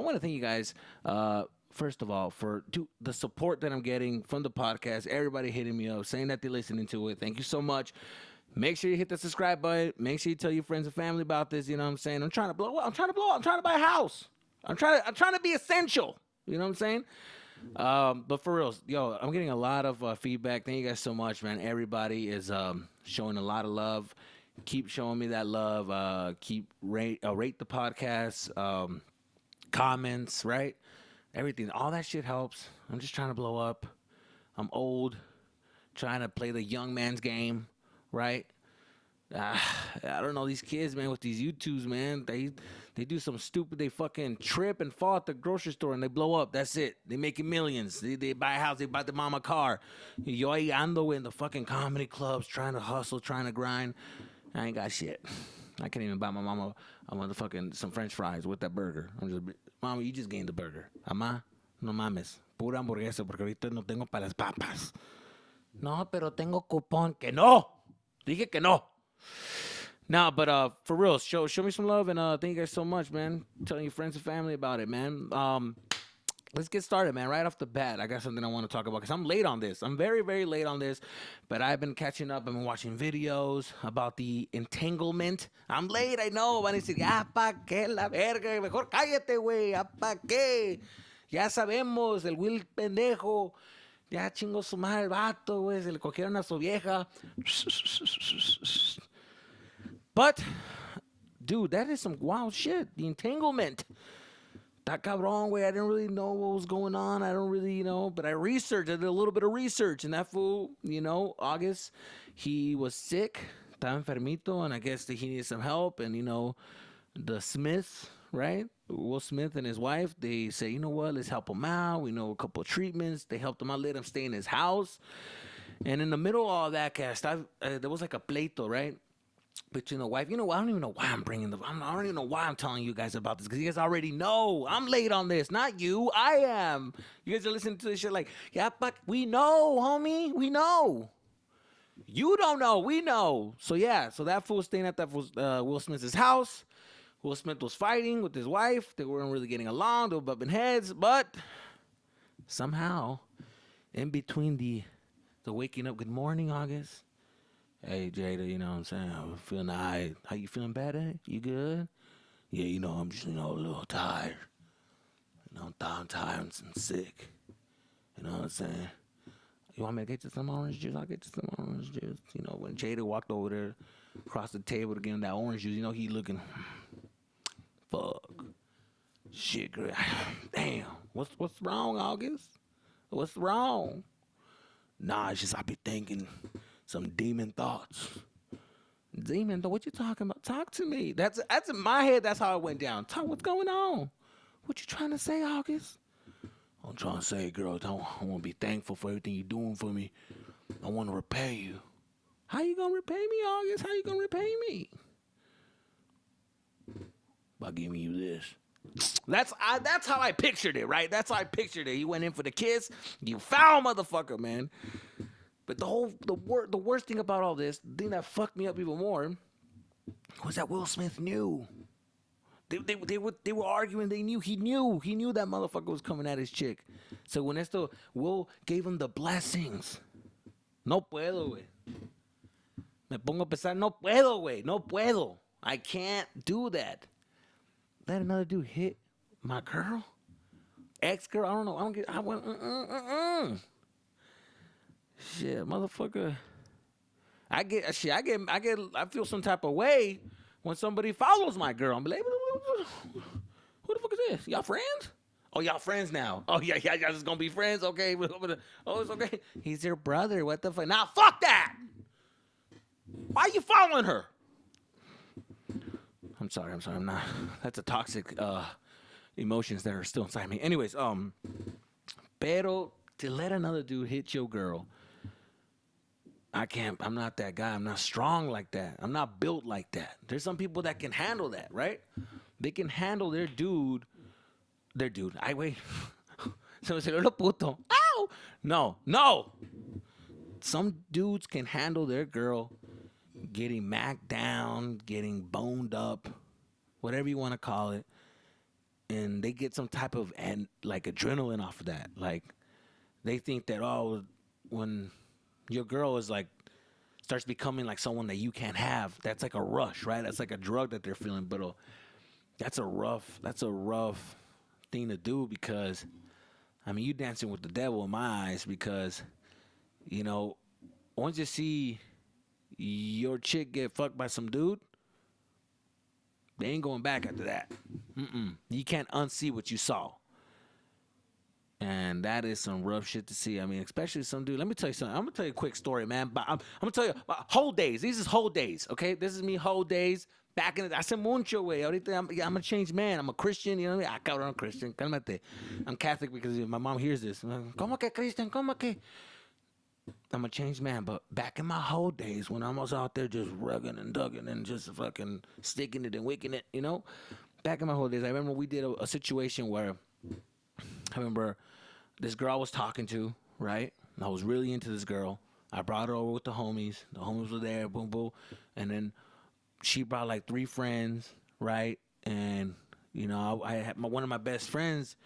want to thank you guys, first of all, for the support that I'm getting from the podcast. Everybody hitting me up, saying that they're listening to it. Thank you so much. Make sure you hit the subscribe button. Make sure you tell your friends and family about this. You know what I'm saying? I'm trying to blow up. I'm trying to blow up. I'm trying to buy a house. I'm trying to be essential. You know what I'm saying? But for real, yo, I'm getting a lot of feedback. Thank you guys so much, man. Everybody is showing a lot of love. Keep showing me that love. Keep rate the podcast. Comments, right? Everything. All that shit helps. I'm just trying to blow up. I'm old. Trying to play the young man's game, right? I don't know, these kids, man, with these YouTubes, man, they do some stupid, they fucking trip and fall at the grocery store and they blow up. That's it. They making millions. They buy a house, they buy the mama car. Yo ahí ando in the fucking comedy clubs trying to hustle, trying to grind. I ain't got shit. I can't even buy my mama some french fries with that burger. I'm just, mama, you just gained the burger. Ama, no mames. Pura hamburguesa porque ahorita no tengo para las papas. No, pero tengo cupón. Que no. Dije que no. Nah, but for real, show me some love, and thank you guys so much, man. Telling your friends and family about it, man. Let's get started, man. Right off the bat, I got something I want to talk about because I'm late on this. I'm very, very late on this, but I've been catching up. I've been watching videos about the entanglement. I'm late, I know. Van a decir, ya pa' qué la verga, mejor cállate, güey, ya pa' qué. Ya sabemos, el Will pendejo. Ya chingó su madre el vato, güey. Se le cogieron a su vieja. But, dude, that is some wild shit. The entanglement. That cabrón, way. I didn't really know what was going on. I don't really, but I did a little bit of research. And that fool, August, he was sick. Estaba enfermito. And I guess that he needed some help. And, the Smiths, right? Will Smith and his wife, they say, you know what? Let's help him out. We know a couple of treatments. They helped him out, let him stay in his house. And in the middle of all that, cast, there was like a pleito, right? Between the wife, I don't even know why I'm I don't even know why I'm telling you guys about this, because you guys already know I'm late on this, not you. I am. You guys are listening to this shit like, yeah, but we know, homie, we know. You don't know, we know. So yeah, so that fool staying at that Will Smith's house. Will Smith was fighting with his wife. They weren't really getting along. They were bumping heads, but somehow, in between the waking up, good morning, August. Hey, Jada, you know what I'm saying? I'm feeling all right. How you feeling better? You good? Yeah, I'm just, a little tired. I'm tired and sick. You know what I'm saying? You want me to get you some orange juice? I'll get you some orange juice. When Jada walked over there across the table to get him that orange juice, he looking, fuck. Shit, girl. Damn. What's wrong, August? What's wrong? Nah, it's just I be thinking some demon thoughts. Demon, what you talking about? Talk to me. That's in my head. That's how it went down. Talk. What's going on? What you trying to say, August? I'm trying to say, girl, I want to be thankful for everything you're doing for me. I want to repay you. How you gonna repay me, August? How you gonna repay me? By giving you this. That's how I pictured it, right? That's how I pictured it. He went in for the kiss. You foul motherfucker, man. But the worst thing about all this, the thing that fucked me up even more, was that Will Smith knew. They were arguing. He knew that motherfucker was coming at his chick. So when Will gave him the blessings. No puedo, güey. Me pongo a pensar, no puedo, güey. No puedo. I can't do that. Let another dude hit my girl, ex-girl. I don't know. I went. Shit, motherfucker. I feel some type of way when somebody follows my girl. I'm like, who the fuck is this? Y'all friends? Oh, y'all friends now. Oh, yeah, y'all just gonna be friends? Okay. Oh, it's okay. He's your brother. What the fuck? Nah, fuck that. Why are you following her? I'm sorry. I'm not. That's a toxic emotions that are still inside me. Anyways, pero to let another dude hit your girl, I can't. I'm not that guy. I'm not strong like that. I'm not built like that. There's some people that can handle that, right? They can handle their dude. I wait. Se me salió lo puto. Ow! No. Some dudes can handle their girl getting macked down, getting boned up, whatever you want to call it, and they get some type of like adrenaline off of that. Like they think that when your girl is like starts becoming like someone that you can't have, that's like a rush, right? That's like a drug that they're feeling. But that's a rough thing to do because, I mean, you dancing with the devil in my eyes because, you know, once you see your chick get fucked by some dude, they ain't going back after that. You can't unsee what you saw. And that is some rough shit to see. I mean, especially some dude. Let me tell you something. I'm going to tell you a quick story, man. But I'm going to tell you about whole days. These is whole days, okay? This is me whole days. Back in the hace mucho, way. I'm a changed man. I'm a Christian, you know what I mean? Cabrón, I'm Christian. Cálmate. I'm Catholic because my mom hears this. ¿Cómo que Christian? ¿Cómo que? I'm a changed man. But back in my whole days when I was out there just rugging and dugging and just fucking sticking it and wicking it, you know? Back in my whole days, I remember we did a situation where I remember this girl I was talking to, right? And I was really into this girl. I brought her over with the homies. The homies were there, boom, boom. And then she brought like 3 friends, right? And, you know, I had one of my best friends,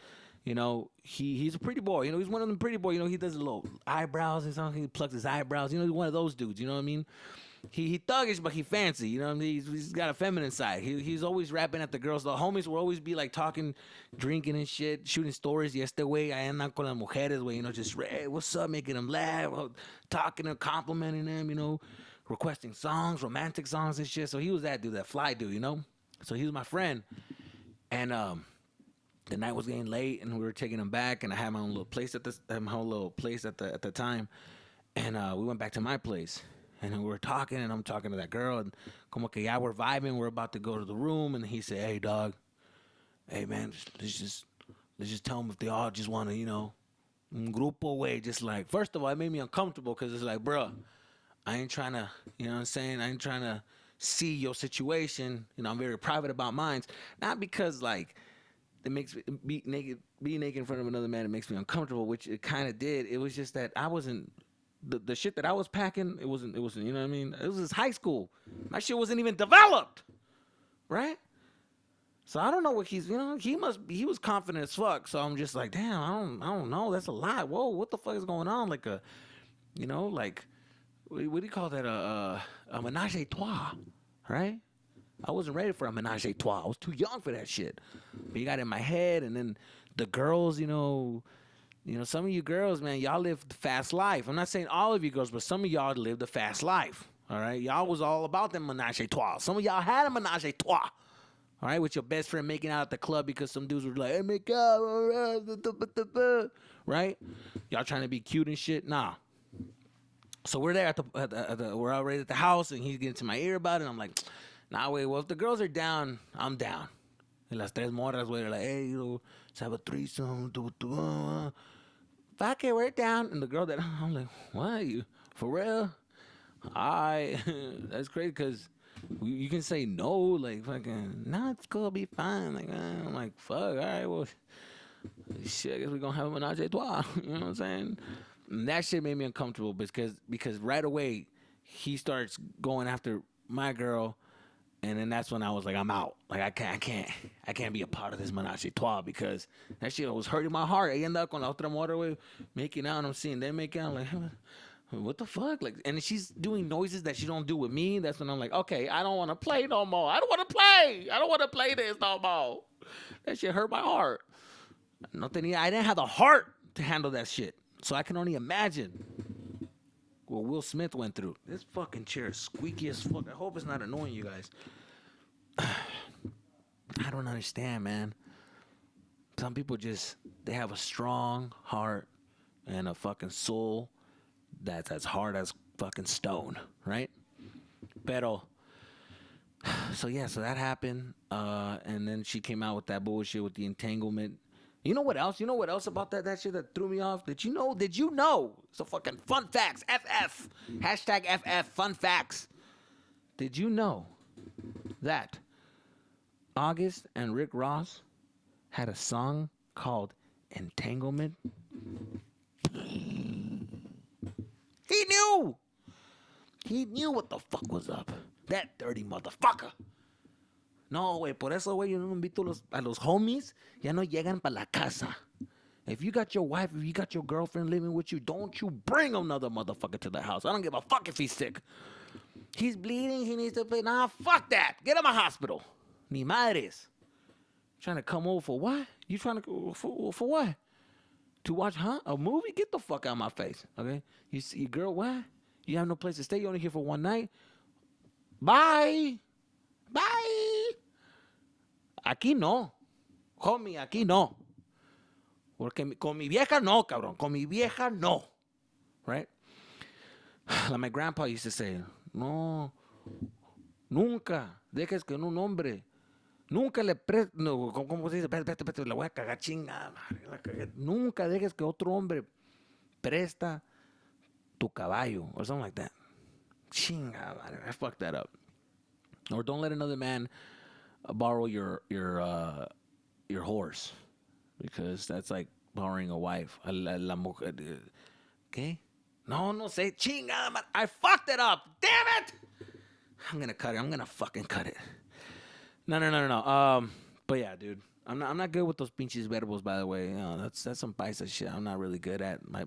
you know, he's a pretty boy. You know, he's one of them pretty boys. You know, he does a little eyebrows and something. He plucks his eyebrows. You know, he's one of those dudes. You know what I mean? He thuggish, but he fancy. You know what I mean? He's got a feminine side. He's always rapping at the girls. The homies will always be like talking, drinking and shit, shooting stories. Way I andan con las mujeres, way, you know, just, hey, what's up, making them laugh, talking and complimenting them, you know, requesting songs, romantic songs and shit. So he was that dude, that fly dude, you know? So he was my friend. And the night was getting late, and we were taking him back, and I had my own little place at the time. And we went back to my place. And then we were talking, and I'm talking to that girl, and como que ya we're vibing, we're about to go to the room, and he said, hey, dog, hey, man, let's just tell them if they all just want to, you know, un grupo way, just like, first of all, it made me uncomfortable, because it's like, bruh, I ain't trying to, you know what I'm saying, I ain't trying to see your situation, you know, I'm very private about mine, not because, like, it makes me be naked in front of another man, it makes me uncomfortable, which it kind of did. It was just that I wasn't, the shit that I was packing, it wasn't, you know what I mean? It was just high school. My shit wasn't even developed, right? So I don't know what he's, you know, he was confident as fuck. So I'm just like, damn, I don't know. That's a lot. Whoa, what the fuck is going on? Like you know, like, what do you call that? A menage a trois, right? I wasn't ready for a menage a trois. I was too young for that shit. But you got it in my head, and then the girls, you know, some of you girls, man, y'all live the fast life. I'm not saying all of you girls, but some of y'all live the fast life. All right? Y'all was all about them menage a trois. Some of y'all had a menage a trois. All right? With your best friend making out at the club because some dudes were like, hey, make out. Right? Y'all trying to be cute and shit? Nah. So we're there we're already at the house, and he's getting to my ear about it. And I'm like, nah, wait, well, if the girls are down, I'm down. And las tres morras, they're like, hey, you know, let's have a threesome. Fuck it, we're down. And the girl that, I'm like, what? You for real? That's crazy because you can say no, like, fucking, nah, it's gonna be fine. Like, I'm like, fuck, all right, well, shit, I guess we're gonna have a menage a trois. You know what I'm saying? And that shit made me uncomfortable because right away he starts going after my girl. And then that's when I was like, I'm out. Like, I can't be a part of this menage a trois because that shit was hurting my heart. I ended up con la otra morra, making out, and I'm seeing them making out. I'm like, what the fuck? Like, and she's doing noises that she don't do with me. That's when I'm like, okay, I don't want to play no more. I don't want to play this no more. That shit hurt my heart. I didn't have the heart to handle that shit. So I can only imagine what Will Smith went through. This fucking chair is squeaky as fuck. I hope it's not annoying you guys. I don't understand, man. Some people they have a strong heart and a fucking soul that's as hard as fucking stone, right? Pero, so that happened. And then she came out with that bullshit with the entanglement. You know what else? About that shit that threw me off? Did you know? So fucking fun facts. FF. Hashtag FF. Fun facts. Did you know that August and Rick Ross had a song called Entanglement? He knew. He knew what the fuck was up. That dirty motherfucker. No, güey, por eso, güey, yo no invito a los homies, ya no llegan para la casa. If you got your wife, if you got your girlfriend living with you, don't you bring another motherfucker to the house. I don't give a fuck if he's sick. He's bleeding, he needs to play. Nah, fuck that. Get him a hospital. Ni madres. Trying to come over for what? You trying to, for what? To watch, a movie? Get the fuck out of my face, okay? You see, girl, what? You have no place to stay. You're only here for one night. Bye. Bye. Aquí no. Homie, aquí no. Porque con mi vieja no, cabrón. Con mi vieja no. Right? Like my grandpa used to say, no, nunca dejes que un hombre, nunca le no, ¿cómo se dice? Espérate, la voy a cagar chingada, madre. Nunca dejes que otro hombre presta tu caballo or something like that. Chingada, madre. I fucked that up. Or don't let another man borrow your horse, because that's like borrowing a wife. La mujer. ¿Qué? No sé. Chingada, man. I fucked it up. Damn it. I'm gonna cut it. I'm gonna fucking cut it. No. But yeah, dude. I'm not good with those pinches verbos, by the way. You know, that's some paisa shit. I'm not really good at. My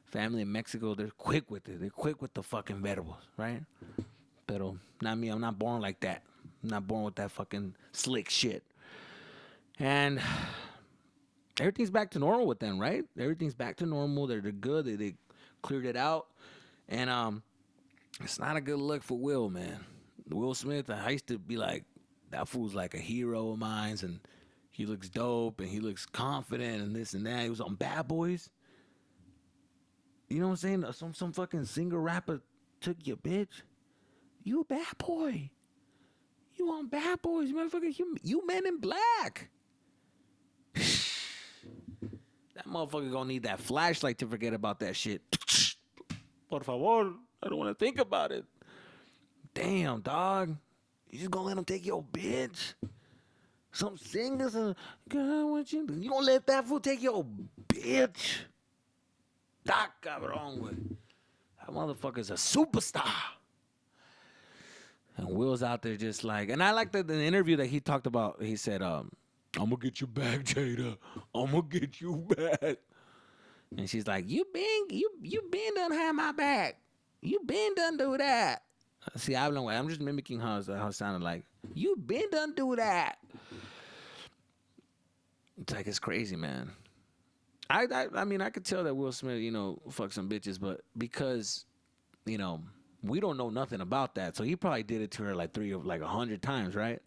family in Mexico. They're quick with it. They're quick with the fucking verbos, right? Pero not me. I'm not born like that. I'm not born with that fucking slick shit. And everything's back to normal with them, right? Everything's back to normal. They're good. They cleared it out. And it's not a good look for Will, man. Will Smith, I used to be like, that fool's like a hero of mine, and he looks dope, and he looks confident, and this and that. He was on Bad Boys. You know what I'm saying? Some fucking singer rapper took your bitch. You a bad boy. You on Bad Boys, motherfucker. You Men in Black. That motherfucker gonna need that flashlight to forget about that shit. Por favor. I don't want to think about it. Damn, dog. You just gonna let him take your bitch? Some singers and girl, what you gonna let that fool take your bitch? Da cabrón, güey. That motherfucker's a superstar. And Will's out there just like, and I like the interview that he talked about. He said, I'm gonna get you back, Jada. I'm gonna get you back. And she's like, you been done have my back. You been done do that. See, I'm just mimicking how it sounded like. You been done do that. It's like, it's crazy, man. I mean, I could tell that Will Smith, fuck some bitches, but because, we don't know nothing about that. So he probably did it to her like 100 times, right?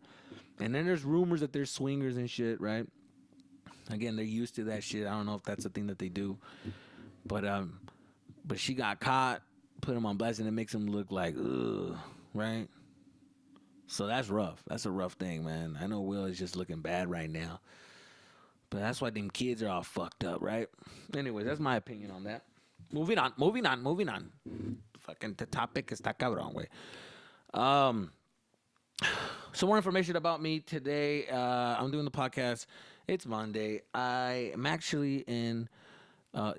And then there's rumors that they're swingers and shit, right? Again, they're used to that shit. I don't know if that's a thing that they do. But she got caught, put him on blast, and it makes him look like, ugh, right? So that's rough. That's a rough thing, man. I know Will is just looking bad right now. But that's why them kids are all fucked up, right? Anyways, that's my opinion on that. Moving on. Fucking the topic está cabrón, güey. Some more information about me today. I'm doing the podcast. It's Monday. I am actually in,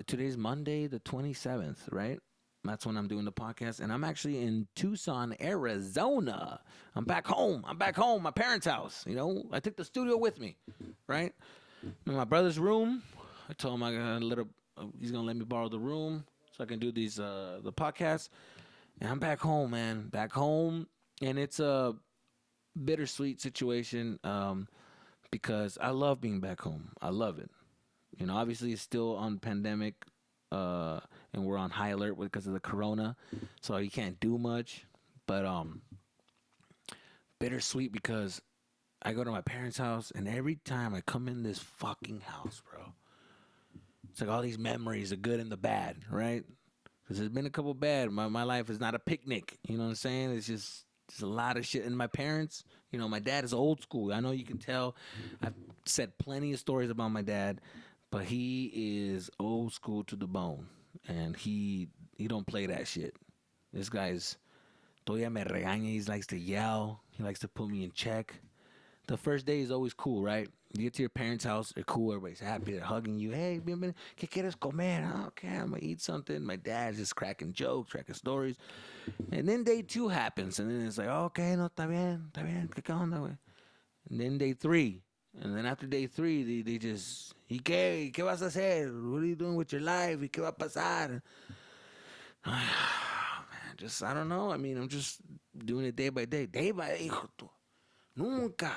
today's Monday, the 27th, right? That's when I'm doing the podcast. And I'm actually in Tucson, Arizona. I'm back home, my parents' house. I took the studio with me, right? I'm in my brother's room. I told him he's going to let me borrow the room so I can do the podcast. And I'm back home, man. Back home. And it's a bittersweet situation because I love being back home. I love it. Obviously it's still on pandemic and we're on high alert because of the corona. So you can't do much. But bittersweet because I go to my parents' house, and every time I come in this fucking house, bro, it's like all these memories, the good and the bad, right? Because there's been a couple bad. My life is not a picnic. You know what I'm saying? It's just a lot of shit. And my parents, my dad is old school. I know you can tell. I've said plenty of stories about my dad, but he is old school to the bone. And he don't play that shit. This guy's todavía me regaña. He likes to yell. He likes to put me in check. The first day is always cool, right? You get to your parents' house, they're cool, everybody's happy, they're hugging you. Hey, bienvenido, ¿qué quieres comer? Oh, okay, I'm gonna eat something. My dad's just cracking jokes, cracking stories. And then day 2 happens, and then it's like, okay, no, está bien, ¿qué onda, güey? And then day 3. And then after day 3, they just, ¿y qué? ¿Qué vas a hacer? What are you doing with your life? ¿Y qué va a pasar? Man, just, I don't know. I mean, I'm just doing it day by day. Day by day, hijo tú. Nunca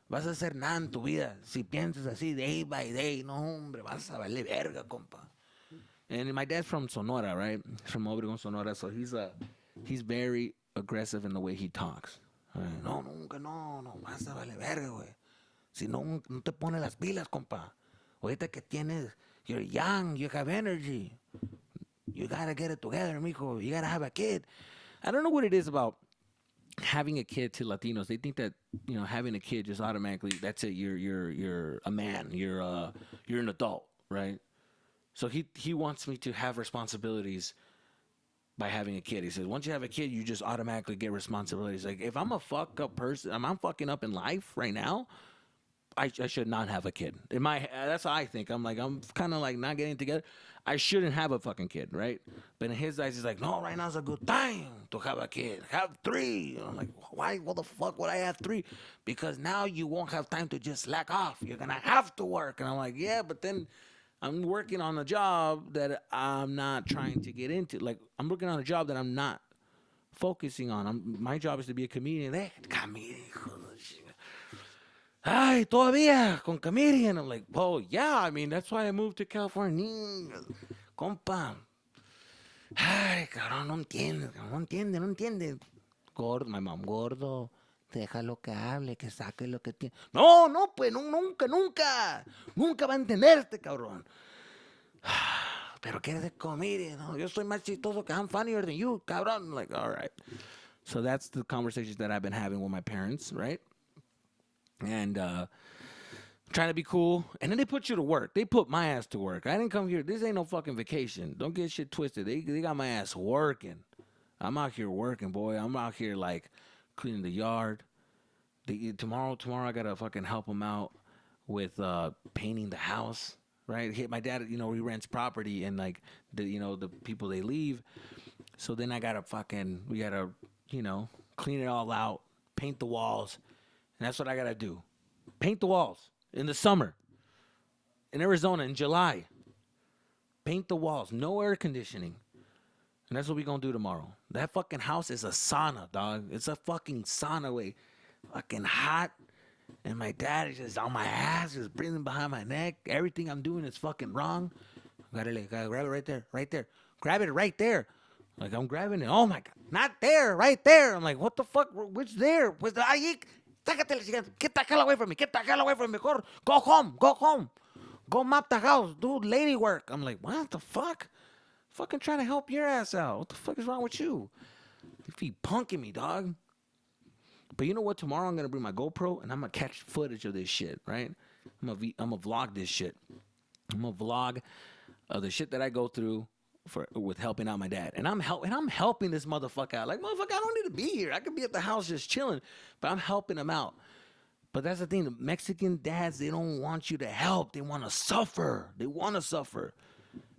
vas a hacer nada en tu vida si piensas así day by day. No, hombre, vas a valer verga, compa. And my dad's from Sonora, right? He's from Obregón, Sonora. So he's very aggressive in the way he talks. Right? No, nunca, no, vas a valer verga, güey. Si no te pones las pilas, compa. Ahorita que tienes, you're young, you have energy. You gotta get it together, mijo. You gotta have a kid. I don't know what it is about having a kid to Latinos. They think that, having a kid just automatically, that's it. You're a man. You're an adult, right? So he wants me to have responsibilities by having a kid. He says, once you have a kid, you just automatically get responsibilities. Like, if I'm a fuck up person, I'm fucking up in life right now, I should not have a kid. That's how I think. I'm kind of like not getting together. I shouldn't have a fucking kid, right? But in his eyes, he's like, no, right now's a good time to have a kid. Have 3. I'm like, why? What the fuck would I have 3? Because now you won't have time to just slack off. You're gonna have to work. And I'm like, yeah, but then I'm working on a job that I'm not trying to get into. Like, I'm working on a job that I'm not focusing on. My job is to be a comedian. Comedian. Ay, todavía con comedian. I'm like, oh, yeah, I mean, that's why I moved to California. Compa. Ay, cabrón, no entiende. Gordo, my mom, gordo. Déjalo que hable, que saque lo que tiene. No, pues, nunca. Nunca va a entenderte, cabrón. Pero quieres ser comedian, ¿no? Yo soy más chistoso que I'm funnier than you, cabrón. I'm like, all right. So that's the conversations that I've been having with my parents, right? And trying to be cool. And then they put you to work. They put my ass to work. I didn't come here. This ain't no fucking vacation. Don't get shit twisted. They got my ass working. I'm out here working, boy. I'm out here, like, cleaning the yard. Tomorrow I got to fucking help them out with painting the house, right? My dad, he rents property, and, like, the people, they leave. So then we got to, clean it all out, paint the walls. And that's what I got to do. Paint the walls in the summer. In Arizona in July. Paint the walls. No air conditioning. And that's what we going to do tomorrow. That fucking house is a sauna, dog. It's a fucking sauna way. Fucking hot. And my dad is just on my ass, just breathing behind my neck. Everything I'm doing is fucking wrong. Gotta grab it right there. Grab it right there. Like, I'm grabbing it. Oh, my God. Not there. Right there. I'm like, what the fuck? Which there? Where's the... Get the hell away from me. Go home. Go mop the house. Do lady work. I'm like, what the fuck? Fucking trying to help your ass out. What the fuck is wrong with you? You keep punking me, dog. But you know what? Tomorrow I'm going to bring my GoPro and I'm going to catch footage of this shit, right? I'm going to vlog this shit. I'm going to vlog of the shit that I go through with helping out my dad. And I'm helping this motherfucker out. Like, motherfucker, I don't need to be here. I could be at the house just chilling. But I'm helping him out. But that's the thing. The Mexican dads, they don't want you to help. They want to suffer.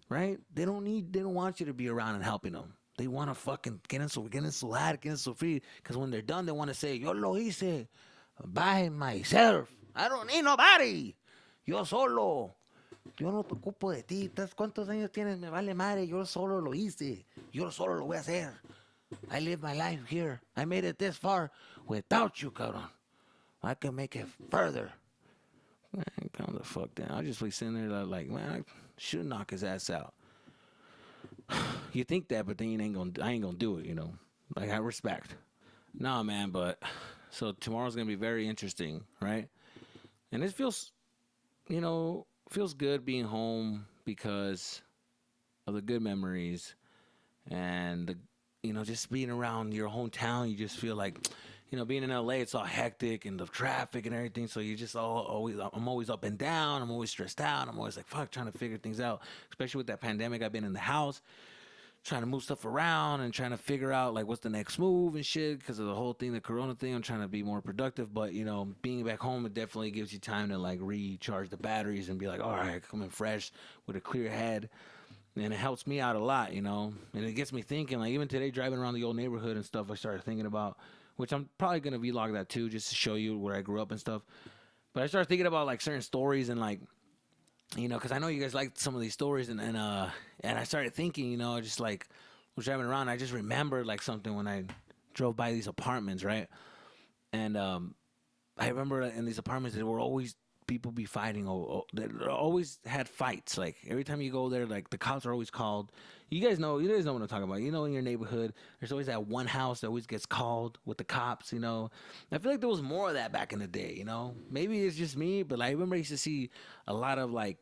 Right? They don't want you to be around and helping them. They want to fucking quieren sufrir. Because when they're done, they want to say, yo lo hice by myself. I don't need nobody. Yo solo. Yo no te ocupo de ti. ¿Cuántos años tienes? Me vale madre. Yo solo lo hice. Yo solo lo voy a hacer. I live my life here. I made it this far without you, cabrón. I can make it further. Man, calm the fuck down. I'll just be sitting there like, man, I should knock his ass out. You think that, but then I ain't gonna do it, Like, I respect. Nah, man, but so tomorrow's gonna be very interesting, right? And it feels good being home because of the good memories and just being around your hometown. You just feel like, being in LA, it's all hectic and the traffic and everything. So you just I'm always up and down. I'm always stressed out. I'm always like, fuck, trying to figure things out, especially with that pandemic. I've been in the house. trying to move stuff around and trying to figure out like what's the next move and shit because of the whole thing, the corona thing. I'm trying to be more productive, but you know, being back home, it definitely gives you time to like recharge the batteries and be like, all right, coming fresh with a clear head. And it helps me out a lot, you know, and it gets me thinking. Like even today, driving around the old neighborhood and stuff, I started thinking about, which I'm probably gonna vlog that too, just to show you where I grew up and stuff. But I started thinking about like certain stories and like, you know, because I know you guys like some of these stories, and I started thinking, you know, just like was driving around, I just remembered like something when I drove by these apartments, right? And I remember in these apartments there were always people be fighting. They always had fights. Like every time you go there, like the cops are always called. You guys know what I'm talking about. You know, in your neighborhood, there's always that one house that always gets called with the cops. You know, I feel like there was more of that back in the day. You know, maybe it's just me, but I remember I used to see a lot of like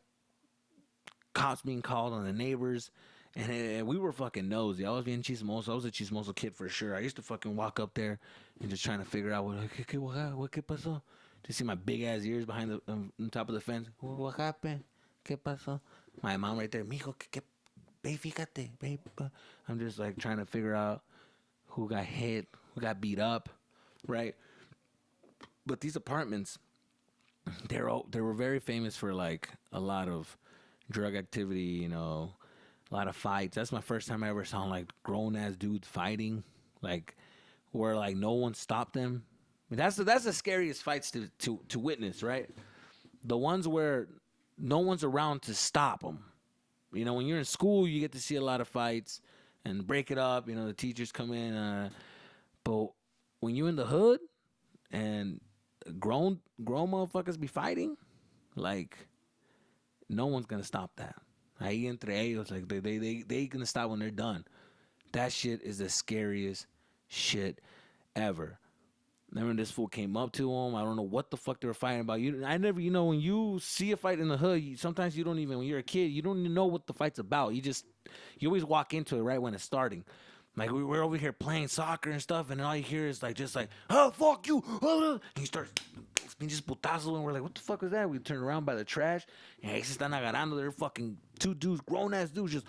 cops being called on the neighbors. And we were fucking nosy. I was being chismoso. I was a chismoso kid for sure. I used to fucking walk up there and just trying to figure out what pasó. To see my big ass ears behind the on top of the fence. What happened? ¿Qué pasó? My mom right there. Mijo, babe, fíjate, babe. I'm just like trying to figure out who got hit, who got beat up, right? But these apartments, they were very famous for like a lot of drug activity, you know, a lot of fights. That's my first time I ever saw like grown ass dudes fighting, like where like no one stopped them. I mean, that's the scariest fights to witness, right? The ones where no one's around to stop them. You know, when you're in school, you get to see a lot of fights and break it up. You know, the teachers come in, but when you're in the hood and grown motherfuckers be fighting, like no one's gonna stop that. Ahí entre ellos, like they gonna stop when they're done. That shit is the scariest shit ever. Remember this fool came up to him. I don't know what the fuck they were fighting about. You know, when you see a fight in the hood, sometimes you don't even, when you're a kid, you don't even know what the fight's about. You always walk into it right when it's starting. Like we're over here playing soccer and stuff, and all you hear is like just like, oh fuck you, and he starts just putazo, and we're like, what the fuck was that? We turn around by the trash, and ahí se están agarrando. They're fucking two dudes, grown ass dudes, just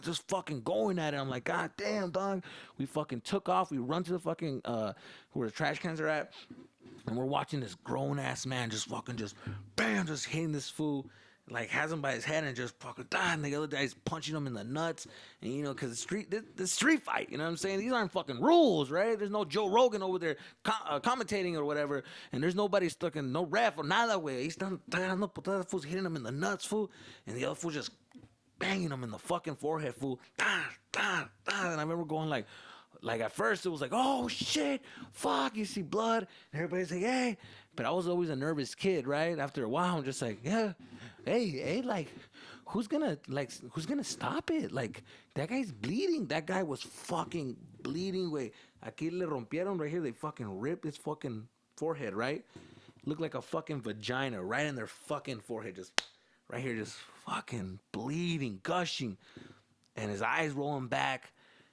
just fucking going at it. I'm like, god damn, dog. We fucking took off. We run to the fucking where the trash cans are at, and we're watching this grown ass man just fucking just hitting this fool. Like has him by his head and just fucking and the other guy's punching him in the nuts, and you know, cause the street fight, you know what I'm saying? These aren't fucking rules, right? There's no Joe Rogan over there commentating or whatever, and there's nobody stuck in no ref or nada way. He's done the fool's hitting him in the nuts, fool, and the other fool just banging him in the fucking forehead, fool. And I remember going like at first it was like, oh shit, fuck, you see blood, and everybody's like, hey. But I was always a nervous kid, right? After a while, I'm just like, yeah, hey, like, who's gonna stop it? Like, that guy's bleeding. That guy was fucking bleeding. Wait, aquí le rompieron right here. They fucking ripped his fucking forehead, right? Looked like a fucking vagina right in their fucking forehead, just right here, just fucking bleeding, gushing, and his eyes rolling back.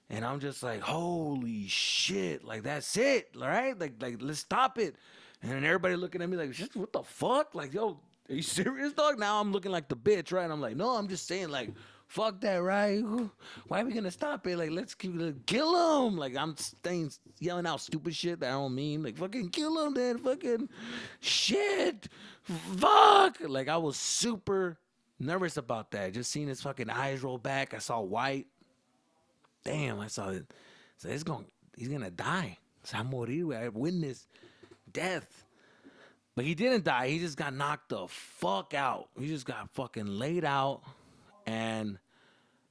And I'm just like, holy shit, like that's it, all right? Like let's stop it. And then everybody looking at me like, what the fuck? Like, yo, are you serious, dog? Now I'm looking like the bitch, right? And I'm like, no, I'm just saying, like, fuck that, right? Why are we gonna stop it? Like, let's kill him. Like, I'm yelling out stupid shit that I don't mean. Like, fucking kill him, then. Fucking shit. Fuck. Like, I was super nervous about that. Just seeing his fucking eyes roll back. I saw white. Damn, I saw it. So he's gonna die. So I morir. I witnessed death. But he didn't die. He just got knocked the fuck out. He just got fucking laid out. And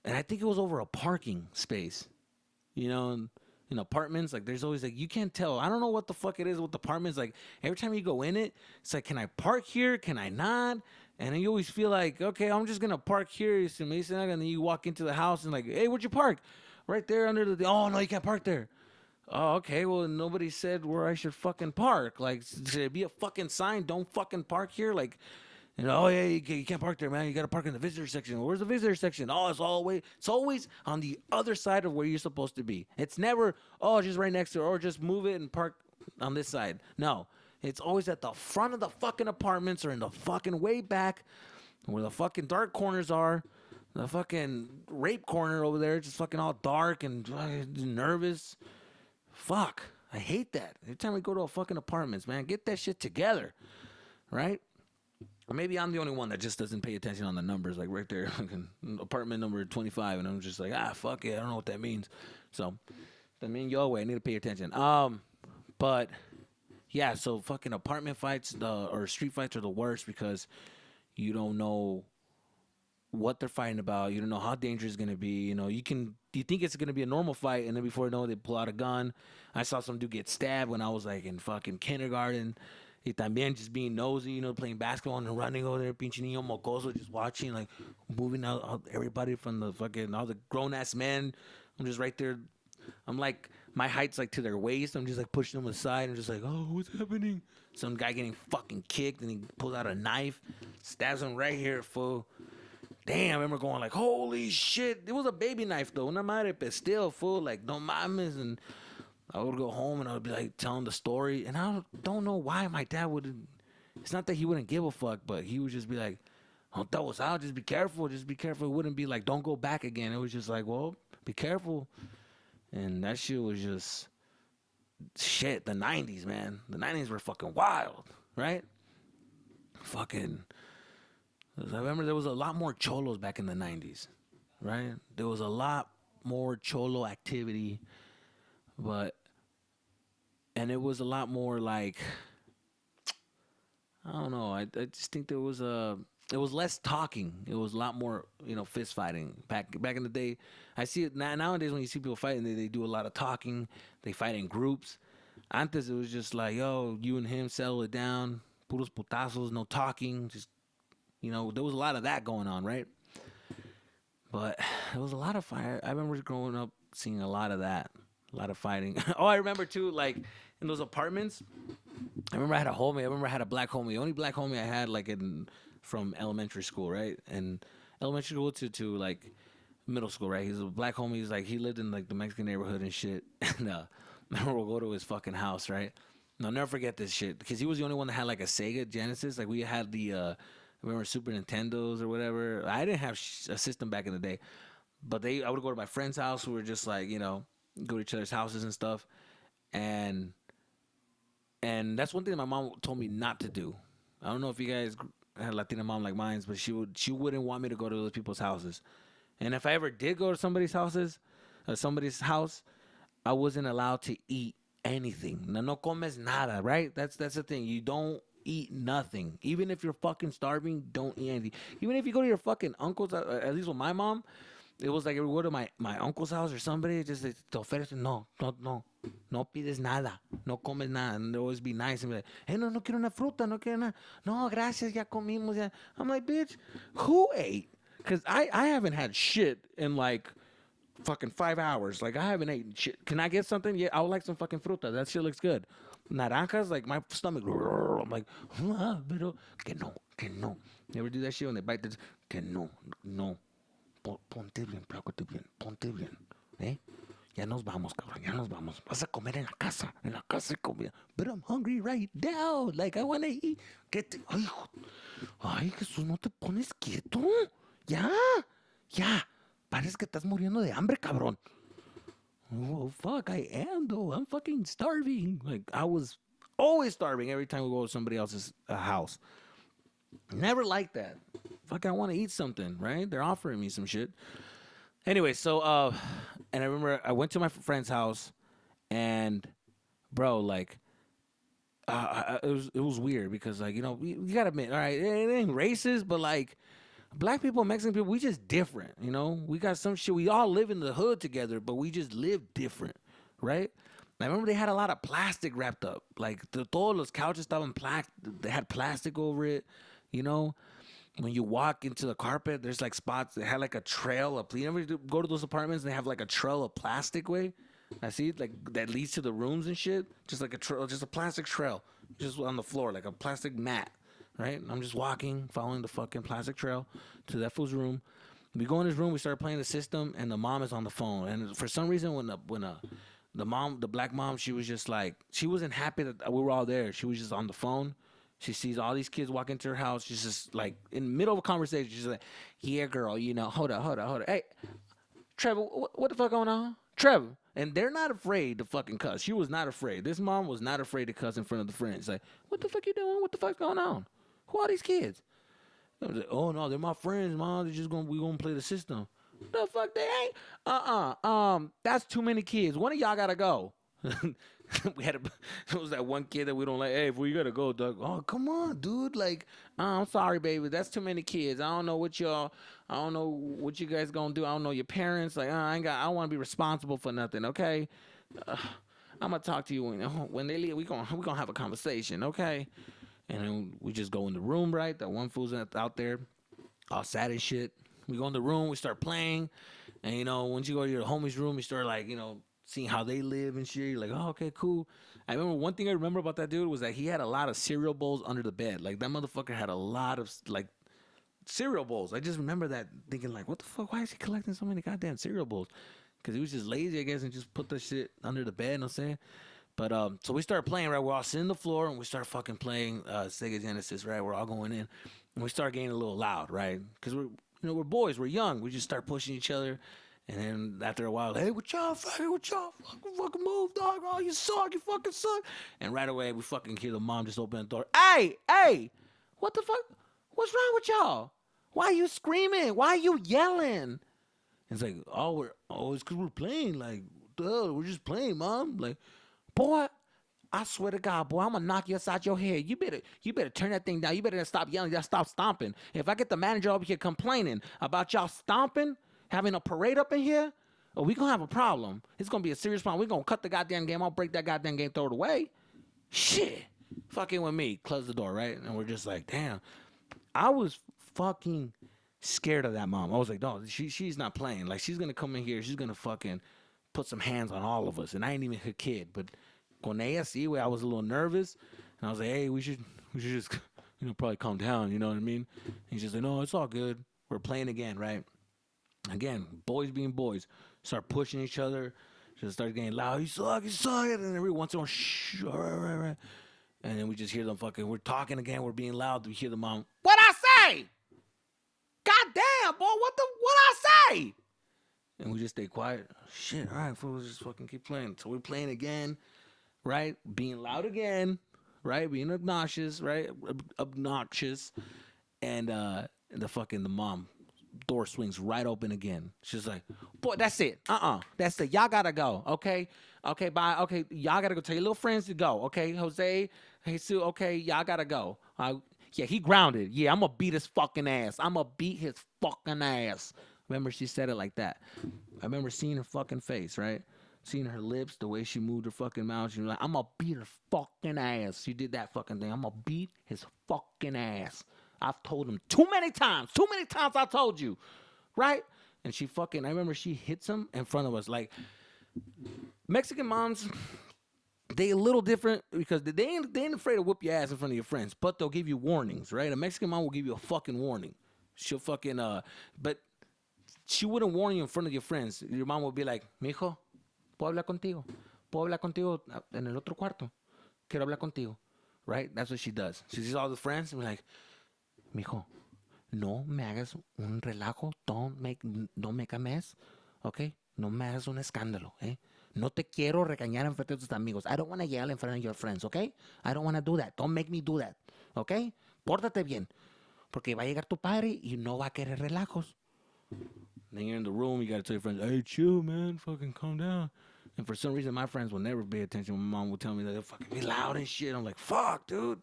I think it was over a parking space. You know, in apartments, like there's always like, you can't tell. I don't know what the fuck it is with apartments. Like every time you go in it, it's like, can I park here? Can I not? And then you always feel like, okay, I'm just gonna park here. And then you walk into the house and like, hey, where'd you park? Right there under oh no, you can't park there. Oh, okay, well, nobody said where I should fucking park. Like, should it be a fucking sign, don't fucking park here? Like, you know, oh, yeah, you can't park there, man. You got to park in the visitor section. Where's the visitor section? Oh, it's always on the other side of where you're supposed to be. It's never, oh, just right next to it, or just move it and park on this side. No, it's always at the front of the fucking apartments or in the fucking way back where the fucking dark corners are. the fucking rape corner over there, just fucking all dark and nervous. Fuck, I hate that. Every time we go to a fucking apartments, man, get that shit together, right? Or maybe I'm the only one that just doesn't pay attention on the numbers, like right there, apartment number 25, and I'm just like, fuck it, I don't know what that means. So, I mean, I need to pay attention. But yeah, so fucking apartment fights or street fights are the worst because you don't know what they're fighting about. You don't know how dangerous it's gonna be. You know, you think it's gonna be a normal fight, and then before you know it, they pull out a gun. I saw some dude get stabbed when I was like in fucking kindergarten. Y también just being nosy, you know, playing basketball and running over there, pinche niño mocoso, just watching, like, moving out everybody from the fucking, all the grown-ass men. I'm just right there. I'm like, my height's like to their waist. I'm just like pushing them aside. I'm just like, oh, what's happening? Some guy getting fucking kicked, and he pulls out a knife, stabs him right here, fool. Damn, I remember going like, holy shit. It was a baby knife, though. Una madre, but still, fool, like, no mames. And I would go home and I would be like telling the story, and I don't know why my dad wouldn't. It's not that he wouldn't give a fuck, but he would just be like, "Oh, that was out. Just be careful. Just be careful." It wouldn't be like, "Don't go back again." It was just like, "Well, be careful." And that shit was just shit. The '90s, man. The '90s were fucking wild, right? Fucking. I remember there was a lot more cholos back in the '90s, right? There was a lot more cholo activity, and it was a lot more like, I don't know. I just think it was less talking. It was a lot more, fist fighting. Back in the day, I see it nowadays when you see people fighting, they do a lot of talking. They fight in groups. Antes it was just like, yo, you and him settle it down. Puros putazos, no talking. Just, there was a lot of that going on, right? But there was a lot of fire. I remember growing up seeing a lot of that. A lot of fighting. Oh, I remember too, like in those apartments. I remember I had a homie. I remember I had a black homie. The only black homie I had from elementary school, right? And elementary school to like middle school, right? He's a black homie. He's like, he lived in like the Mexican neighborhood and shit. And I remember we'll go to his fucking house, right? And I'll never forget this shit because he was the only one that had like a Sega Genesis. Like we had I remember Super Nintendos or whatever. I didn't have a system back in the day, but I would go to my friend's house. We were just like, go to each other's houses and stuff, and that's one thing that my mom told me not to do. I don't know if you guys had a Latina mom like mine, but she wouldn't want me to go to those people's houses. And if I ever did go to somebody's house, I wasn't allowed to eat anything. No comes nada, right? That's the thing. You don't eat nothing. Even if you're fucking starving, don't eat anything. Even if you go to your fucking uncle's, at least with my mom, it was like if we go to my uncle's house or somebody, just te ofrece, no pides nada, no comes nada, and they always be nice and be like, hey, no quiero una fruta, no quiero nada, no, gracias, ya comimos, ya. I'm like, bitch, who ate? Because I haven't had shit in like fucking 5 hours. Like, I haven't eaten shit. Can I get something? Yeah, I would like some fucking fruta. That shit looks good. Naranjas, like my stomach, I'm like, pero que no. You ever do that shit when they bite the, que no. Ponte bien, ponte bien, ¿eh? Ya nos vamos, cabrón, ya nos vamos. Vas a comer en la casa comida. But I'm hungry right now, like I want to eat. Ay, Jesús, no te pones quieto. Ya. Parece que estás muriendo de hambre, cabrón. Oh, fuck, I am, though. I'm fucking starving. Like, I was always starving every time we go to somebody else's house. Never liked that. Fuck, I want to eat something, right? They're offering me some shit. Anyway, so, and I remember I went to my friend's house, and, bro, like, it was weird because, like, you gotta admit, all right, it ain't racist, but, like, black people, Mexican people, we just different, We got some shit. We all live in the hood together, but we just live different, right? I remember they had a lot of plastic wrapped up. Like, todos los couches estaban they had plastic over it, When you walk into the carpet, there's like spots that had like a trail of. You ever go to those apartments and they have like a trail of plastic way? I see it, like that leads to the rooms and shit. Just like a trail, just a plastic trail, just on the floor, like a plastic mat, right? And I'm just walking, following the fucking plastic trail to that fool's room. We go in his room, we start playing the system, and the mom is on the phone. And for some reason, when the black mom, she was just like, she wasn't happy that we were all there. She was just on the phone. She sees all these kids walk into her house. She's just like in the middle of a conversation. She's like, "Yeah, girl, hold up. Hey, Trevor, what the fuck going on? Trevor." And they're not afraid to fucking cuss. She was not afraid. This mom was not afraid to cuss in front of the friends. Like, "What the fuck you doing? What the fuck's going on? Who are these kids?" I was like, "Oh no, they're my friends, mom. We gonna play the system." The fuck they ain't? That's too many kids. One of y'all gotta go. It was that one kid that we don't like. Hey, we gotta go, Doug. Oh, come on, dude. Like, I'm sorry, baby. That's too many kids. I don't know what you guys gonna do. I don't know your parents. Like, I don't want to be responsible for nothing. Okay. I'm gonna talk to you when they leave. We gonna have a conversation. Okay. And then we just go in the room, right? That one fool's out there, all sad as shit. We go in the room. We start playing, and once you go to your homie's room, you start like seeing how they live and shit. You're like, oh, okay, cool. I remember one thing I remember about that dude was that he had a lot of cereal bowls under the bed. Like, that motherfucker had a lot of, like, cereal bowls. I just remember that thinking, like, what the fuck? Why is he collecting so many goddamn cereal bowls? Because he was just lazy, I guess, and just put the shit under the bed, you know what I'm saying? But, so we started playing, right? We're all sitting on the floor, and we start fucking playing Sega Genesis, right? We're all going in. And we start getting a little loud, right? Because we're boys. We're young. We just start pushing each other. And then after a while, hey, what y'all fucking fucking move, dog. Oh, you suck, you fucking suck. And right away, we fucking hear the mom just open the door. Hey, what the fuck? What's wrong with y'all? Why are you screaming? Why are you yelling? It's like, it's because we're playing. Like, duh, we're just playing, mom. Like, boy, I swear to God, boy, I'm gonna knock you upside your head. You better turn that thing down. You better stop yelling. Just stop stomping. If I get the manager over here complaining about y'all stomping, having a parade up in here, we gonna have a problem. It's gonna be a serious problem. We're gonna cut the goddamn game. I'll break that goddamn game, throw it away. Shit. Fucking with me. Close the door, right? And we're just like, damn. I was fucking scared of that mom. I was like, no, she's not playing. Like, she's gonna come in here. She's gonna fucking put some hands on all of us. And I ain't even her kid. But con ella, sí, I was a little nervous. And I was like, hey, we should just, probably calm down. You know what I mean? And he's just like, no, it's all good. We're playing again, right? Again, boys being boys, start pushing each other, just start getting loud. You suck, and every once in a while, shh, all right. And then we just hear them fucking. We're talking again. We're being loud. We hear the mom. What I say? God damn, boy, what I say? And we just stay quiet. Shit, all right, fools, just fucking keep playing. So we're playing again, right? Being loud again, right? Being obnoxious, right? Obnoxious, and the mom. Door swings right open again. She's like, boy, that's it. That's it. Y'all gotta go. Okay, bye. Okay, y'all gotta go. Tell your little friends to go. Okay, Jose, hey Sue. Okay, y'all gotta go. Yeah, he grounded. Yeah, I'm gonna beat his fucking ass. I'm gonna beat his fucking ass. Remember, she said it like that. I remember seeing her fucking face, right? Seeing her lips, the way she moved her fucking mouth. She was like, I'm gonna beat her fucking ass. She did that fucking thing. I'm gonna beat his fucking ass. I've told him too many times I told you, right? And I remember she hits him in front of us. Like, Mexican moms, they a little different because they ain't afraid to whoop your ass in front of your friends, but they'll give you warnings, right? A Mexican mom will give you a fucking warning. She'll fucking, but she wouldn't warn you in front of your friends. Your mom would be like, mijo, ¿puedo hablar contigo? ¿Puedo hablar contigo en el otro cuarto? Quiero hablar contigo, right? That's what she does. She sees all the friends and be like, mijo, no me hagas un relajo. Don't make a mess, okay? No me hagas un escándalo, eh? No te quiero regañar en frente de tus amigos. I don't want to yell in front of your friends, okay? I don't want to do that. Don't make me do that, okay? Pórtate bien, porque va a llegar tu padre y no va a querer relajos. Then you're in the room, you got to tell your friends, hey, chill, man, fucking calm down. And for some reason, my friends will never pay attention. My mom will tell me that they'll fucking be loud and shit. I'm like, fuck, dude.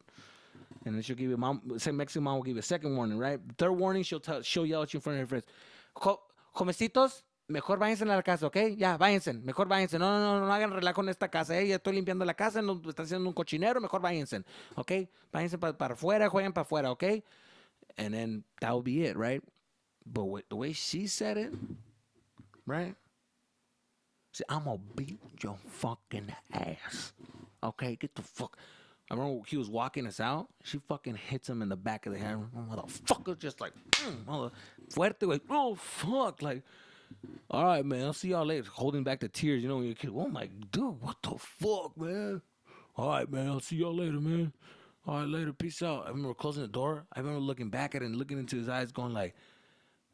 And then she'll give you Mexican mom will give you a second warning, right? The third warning, she'll yell at you in front of her friends. Jovecitos, mejor váyanse a la casa, ¿ok? Ya, váyanse, mejor váyanse. No hagan relajo en esta casa, ¿eh? Ya estoy limpiando la casa, no están haciendo un cochinero, mejor váyanse, ¿ok? Váyanse para afuera, jueguen para afuera, ¿ok? And then that will be it, right? But the way she said it, right? See, I'm gonna beat your fucking ass, okay? Get the fuck. I remember he was walking us out. She fucking hits him in the back of the head. Motherfucker, just like, fuerte, like, oh, fuck. Like, all right, man, I'll see y'all later. Holding back the tears, when you're a kid. Oh, my dude, what the fuck, man? All right, man, I'll see y'all later, man. all right, later, peace out. I remember closing the door. I remember looking back at it and looking into his eyes, going like,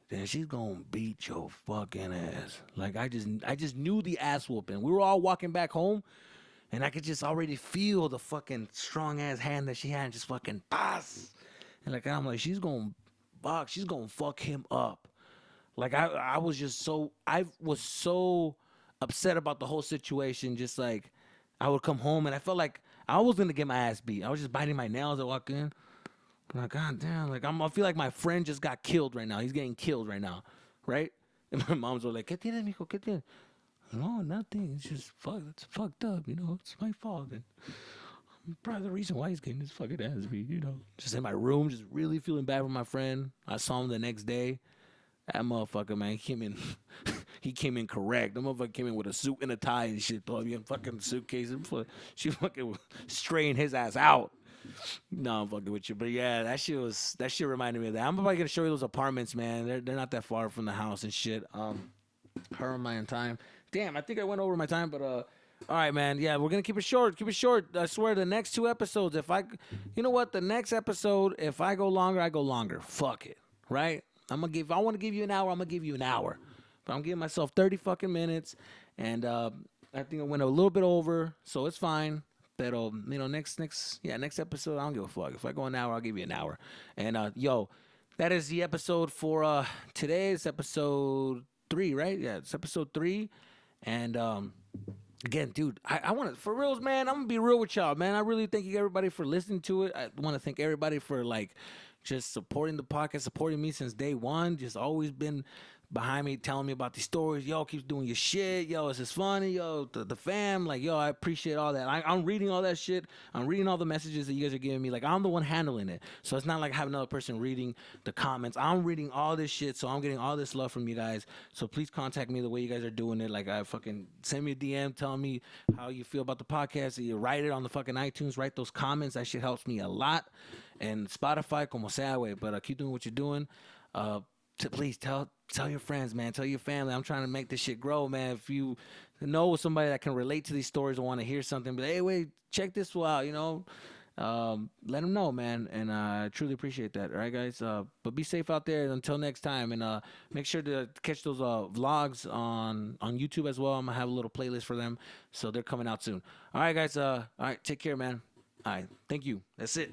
"Then she's gonna beat your fucking ass." Like I just knew the ass whooping. We were all walking back home, and I could just already feel the fucking strong ass hand that she had, and just fucking pass. And like I'm like, she's gonna fuck him up. Like I was so upset about the whole situation. Just like I would come home and I felt like I was gonna get my ass beat. I was just biting my nails. I walk in. I'm like, God damn, like I feel like my friend just got killed right now. He's getting killed right now, right? And my mom's like, ¿Qué tienes, mijo? ¿Qué tienes? No, nothing. It's just it's fucked up, you know. It's my fault. And I'm probably the reason why he's getting his fucking ass beat, you know. Just in my room, just really feeling bad for my friend. I saw him the next day. That motherfucker, man, he came in correct. The motherfucker came in with a suit and a tie and shit, though. You fucking suitcase. She fucking straying his ass out. No, I'm fucking with you. But yeah, that shit reminded me of that. I'm probably gonna show you those apartments, man. They're not that far from the house and shit. Her and my time. Damn, I think I went over my time, but all right, man. Yeah, we're gonna keep it short. Keep it short. I swear, the next 2 episodes, you know what? The next episode, if I go longer, I go longer. Fuck it, right? If I want to give you an hour, I'm gonna give you an hour. But I'm giving myself 30 fucking minutes, and I think I went a little bit over, so it's fine. But you know, next episode, I don't give a fuck. If I go an hour, I'll give you an hour. And yo, that is the episode for today. It's episode 3, right? Yeah, it's episode 3. And again, dude, I want to, for reals, man, I'm gonna be real with y'all, man. I really thank you everybody for listening to it. I want to thank everybody for like just supporting the podcast, supporting me since day one. Just always been behind me, telling me about these stories. Yo, keep doing your shit. Yo, this is funny. Yo, the fam. Like, yo, I appreciate all that. I'm reading all that shit. I'm reading all the messages that you guys are giving me. Like, I'm the one handling it. So it's not like I have another person reading the comments. I'm reading all this shit. So I'm getting all this love from you guys. So please contact me the way you guys are doing it. Like, I fucking send me a DM, tell me how you feel about the podcast. You write it on the fucking iTunes. Write those comments. That shit helps me a lot. And Spotify, como sea, way. But keep doing what you're doing. Please tell your friends, man. Tell your family. I'm trying to make this shit grow, man. If you know somebody that can relate to these stories or want to hear something, but hey, wait, check this out, you know. Let them know, man. And I truly appreciate that. All right, guys. But be safe out there until next time. And make sure to catch those vlogs on YouTube as well. I'm going to have a little playlist for them. So they're coming out soon. All right, guys. All right, take care, man. All right. Thank you. That's it.